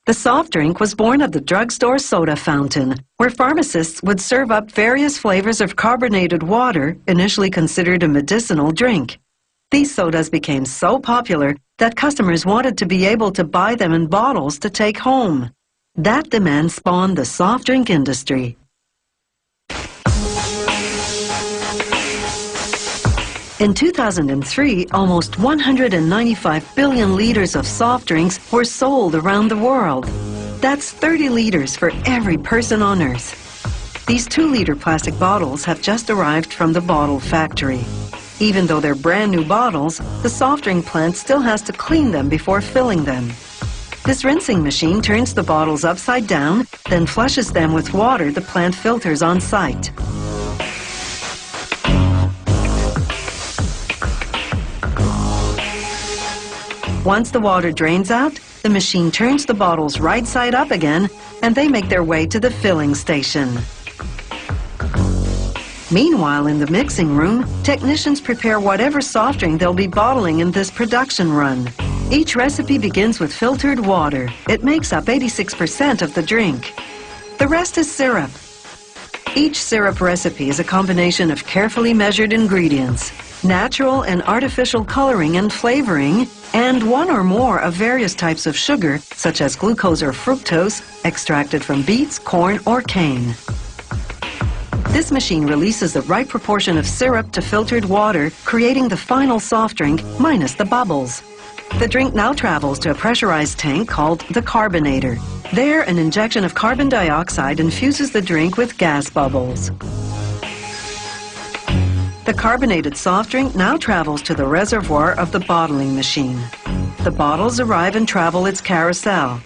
The soft drink was born of the drugstore soda fountain, where pharmacists would serve up various flavors of carbonated water, initially considered a medicinal drink. These sodas became so popular that customers wanted to be able to buy them in bottles to take home. That demand spawned the soft drink industry. In 2003, almost 195 billion liters of soft drinks were sold around the world. That's 30 liters for every person on Earth. These 2-liter plastic bottles have just arrived from the bottle factory. Even though they're brand new bottles, the soft drink plant still has to clean them before filling them. This rinsing machine turns the bottles upside down, then flushes them with water the plant filters on site. Once the water drains out, the machine turns the bottles right side up again, and they make their way to the filling station. Meanwhile, in the mixing room, technicians prepare whatever soft drink they'll be bottling in this production run. Each recipe begins with filtered water. It makes up 86% of the drink. The rest is syrup. Each syrup recipe is a combination of carefully measured ingredients, natural and artificial coloring and flavoring, and one or more of various types of sugar, such as glucose or fructose, extracted from beets, corn, or cane. This machine releases the right proportion of syrup to filtered water, creating the final soft drink minus the bubbles. The drink now travels to a pressurized tank called the carbonator. There, an injection of carbon dioxide infuses the drink with gas bubbles. The carbonated soft drink now travels to the reservoir of the bottling machine. The bottles arrive and travel its carousel.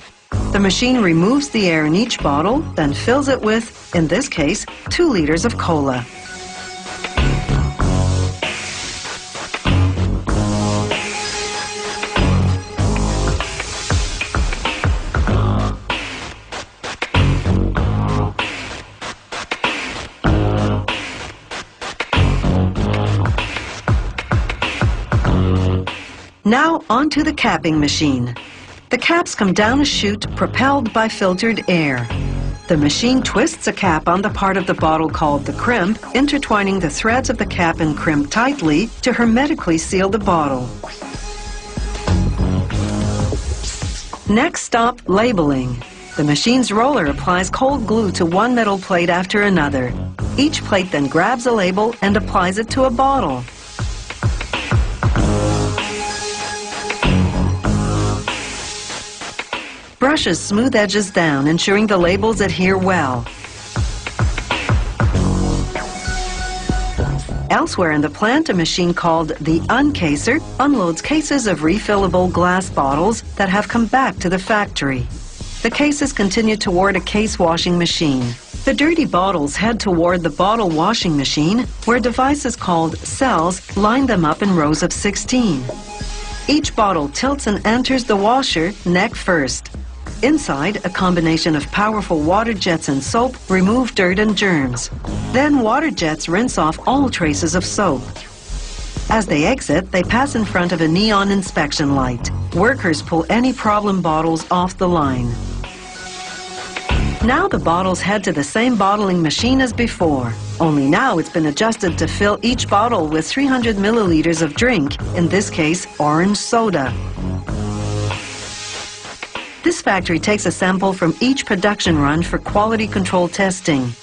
The machine removes the air in each bottle, then fills it with, in this case, 2 liters of cola. Now onto the capping machine. The caps come down a chute propelled by filtered air. The machine twists a cap on the part of the bottle called the crimp, intertwining the threads of the cap and crimp tightly to hermetically seal the bottle. Next stop, labeling. The machine's roller applies cold glue to one metal plate after another. Each plate then grabs a label and applies it to a bottle. Brushes smooth edges down, ensuring the labels adhere well. Elsewhere in the plant, a machine called the uncaser unloads cases of refillable glass bottles that have come back to the factory. The cases continue toward a case washing machine. The dirty bottles head toward the bottle washing machine, where devices called cells line them up in rows of 16. Each bottle tilts and enters the washer neck first. Inside, a combination of powerful water jets and soap remove dirt and germs. Then water jets rinse off all traces of soap. As they exit, they pass in front of a neon inspection light. Workers pull any problem bottles off the line. Now the bottles head to the same bottling machine as before, only now it's been adjusted to fill each bottle with 300 milliliters of drink, in this case, orange soda. This factory takes a sample from each production run for quality control testing.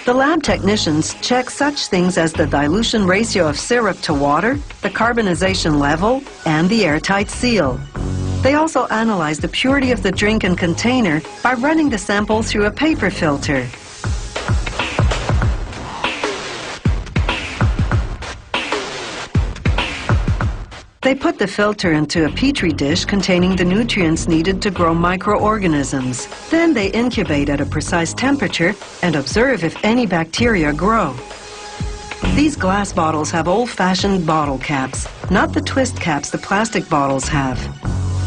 The lab technicians check such things as the dilution ratio of syrup to water, the carbonization level, and the airtight seal. They also analyze the purity of the drink and container by running the sample through a paper filter. They put the filter into a petri dish containing the nutrients needed to grow microorganisms. Then they incubate at a precise temperature and observe if any bacteria grow. These glass bottles have old-fashioned bottle caps, not the twist caps the plastic bottles have.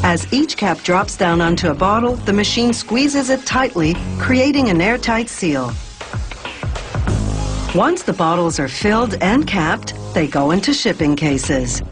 As each cap drops down onto a bottle, the machine squeezes it tightly, creating an airtight seal. Once the bottles are filled and capped, they go into shipping cases.